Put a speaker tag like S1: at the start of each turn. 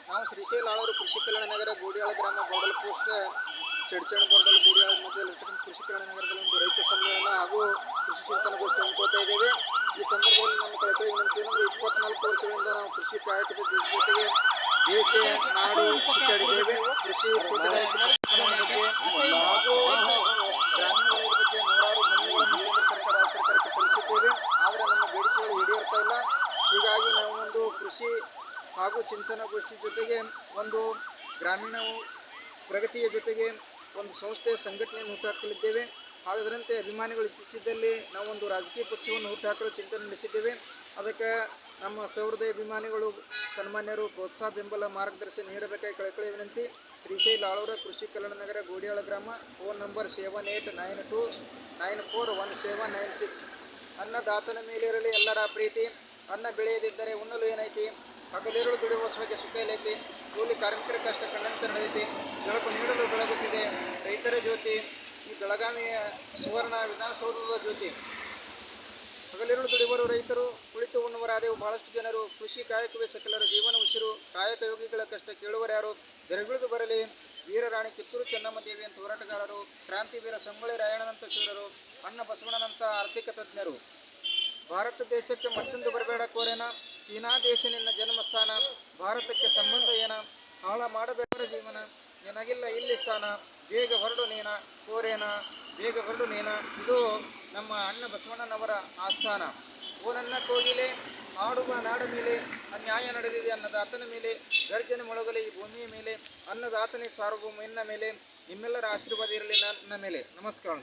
S1: ನಾವು ಶ್ರೀಶೈಲ ಆಳೂರು ಕೃಷಿ ಕಲ್ಯಾಣ ನಗರ ಗೋಡಿಯಾಳ ಗ್ರಾಮ ಬೋರ್ಡಲ್ ಪೋಸ್ಟ್ ಚಡ್ಚಣ್ ಬೋರ್ಡಲ್ ಗೋಡಿಯಾಳ ಮಧ್ಯದಲ್ಲಿರ್ತಕ್ಕಂಥ ಕೃಷಿ ಕಲ್ಯಾಣ ನಗರದಲ್ಲಿ ಒಂದು ರೈತ ಸಮ್ಮೇಳನ ಹಾಗೂ ಕೃಷಿ ಚಿಂತನಗೋಷ್ಠಿ ಹಮ್ಮಿಕೊಳ್ತಾ ಇದ್ದೇವೆ. ಈ ಸಂದರ್ಭದಲ್ಲಿ ನಮ್ಮ ಕಳಕಳಿ ವಿನಂತಿ ಏನಂದರೆ 24 ವರ್ಷಗಳಿಂದ ನಾವು ಕೃಷಿ ಕಾಯಕದ ಜೊತೆಗೆ ದೇಶ ನಾಡು ಸುತ್ತಾಡಿದ್ದೇವೆ. ಕೃಷಿ ತೋಟಗಾರಿಕೆ ಬಗ್ಗೆ ಹಾಗೂ ಗ್ರಾಮೀಣ ವಲಯದ ಬಗ್ಗೆ ನೂರಾರು ಮನವಿಗಳನ್ನು ಕೇಂದ್ರ ಸರ್ಕಾರ ರಾಜ್ಯ ಸರ್ಕಾರಕ್ಕೆ ಸಲ್ಲಿಸಿದ್ದೇವೆ. ಆದರೆ ನಮ್ಮ ಬೇಡಿಕೆಗಳು ಈಡೇರ್ತಾ ಇಲ್ಲ. ಹೀಗಾಗಿ ನಾವು ಒಂದು ಕೃಷಿ ಹಾಗೂ ಚಿಂತನಗೋಷ್ಠಿ ಜೊತೆಗೆ ಒಂದು ಗ್ರಾಮೀಣ ಪ್ರಗತಿಯ ಜೊತೆಗೆ ಒಂದು ಸಂಸ್ಥೆಯ ಸಂಘಟನೆಯನ್ನು ಹುಟ್ಟುಹಾಕಲಿದ್ದೇವೆ. ಅದರಂತೆ ಅಭಿಮಾನಿಗಳು ಇಚ್ಛಿಸಿದ್ದಲ್ಲಿ ನಾವೊಂದು ರಾಜಕೀಯ ಪಕ್ಷವನ್ನು ಹುಟ್ಟುಹಾಕಲು ಚಿಂತನೆ ನಡೆಸಿದ್ದೇವೆ. ಅದಕ್ಕೆ ನಮ್ಮ ಸಹೃದಯ ಅಭಿಮಾನಿಗಳು ಸನ್ಮಾನ್ಯರು ಪ್ರೋತ್ಸಾಹ ಬೆಂಬಲ ಮಾರ್ಗದರ್ಶನ ನೀಡಬೇಕಾಗಿ ಕಳಕಳಿ ವಿನಂತಿ. ಶ್ರೀಶೈಲ ಆಳೂರ ಕೃಷಿ ಕಲ್ಯಾಣ ನಗರ ಗೋಡಿಯಾಳ ಗ್ರಾಮ. Phone number 7892941796. ಅನ್ನದಾತನ ಮೇಲಿರಲಿ ಎಲ್ಲರ ಪ್ರೀತಿ. ಅನ್ನ ಬೆಳೆಯದಿದ್ದರೆ ಉಣ್ಣಲು ಏನೈತಿ? ಹಗಲಿರುಳು ದುಡಿಯುವ ಸೊಗೆ ಸುಖ ಎಲ್ಲೈತಿ. ಕೂಲಿ ಕಾರ್ಮಿಕರ ಕಷ್ಟ ಕಣ್ಣಂತೆ ನಡೆಯುತ್ತೆ. ಬೆಳಕು ನೀಡಲು ಬೆಳಗುತ್ತಿದೆ ರೈತರ ಜ್ಯೋತಿ. ಈ ಬೆಳಗಾವಿಯ ಸುವರ್ಣ ವಿಧಾನಸೌಧದ ಜ್ಯೋತಿ. ಹಗಲಿರುಳು ದುಡಿಯುವರು ರೈತರು, ಕುಳಿತು ಉಣ್ಣುವರಾದೆವು ಬಹಳಷ್ಟು ಜನರು. ಕೃಷಿ ಕಾಯಕವೇ ಸಕಲರ ಜೀವನ ಉಸಿರು. ಕಾಯಕ ಯೋಗಿಗಳ ಕಷ್ಟ ಕೇಳುವರ್ಯಾರು? ಬೆರಗಿಳಿದು ಬರಲಿ ವೀರರಾಣಿ ಕಿತ್ತೂರು ಚೆನ್ನಮ್ಮ ದೇವಿಯಂತ ಹೋರಾಟಗಾರರು, ಕ್ರಾಂತಿವೀರ ಸಂಗೊಳ್ಳಿ ರಾಯಣ್ಣನಂತ ಶೂರರು, ಅಣ್ಣ ಬಸವಣ್ಣನಂತ ಆರ್ಥಿಕ ತಜ್ಞರು. ಭಾರತ ದೇಶಕ್ಕೆ ಮತ್ತೊಂದು ಬರಬೇಡ ಕೋರೇನ, ಚೀನಾ ದೇಶ ನಿನ್ನ ಜನ್ಮಸ್ಥಾನ. ಭಾರತಕ್ಕೆ ಸಂಬಂಧ ಏನ, ಹಾಳ ಮಾಡಬೇಡ ಜೀವನ. ನಿನಗಿಲ್ಲ ಇಲ್ಲಿ ಸ್ಥಾನ, ಬೇಗ ಹೊರಡು ನೀನ ಕೋರೇನ, ಬೇಗ ಹೊರಡು ನೀನ. ಇದು ನಮ್ಮ ಅಣ್ಣ ಬಸವಣ್ಣನವರ ಆಸ್ಥಾನ. ಓ ನನ್ನ ಕೋಗಿಲೆ ಆಡುವ ನಾಡ ಮೇಲೆ, ಅನ್ಯಾಯ ನಡೆದಿದೆ ಅನ್ನದಾತನ ಮೇಲೆ. ಗರ್ಜನೆ ಮೊಳಗಲಿ ಈ ಭೂಮಿಯ ಮೇಲೆ, ಅನ್ನದಾತನೇ ಸಾರ್ವಭೌಮ ಎನ್ನ ಮೇಲೆ. ನಿಮ್ಮೆಲ್ಲರ ಆಶೀರ್ವಾದ ಇರಲಿ ನನ್ನ ಮೇಲೆ. ನಮಸ್ಕಾರ.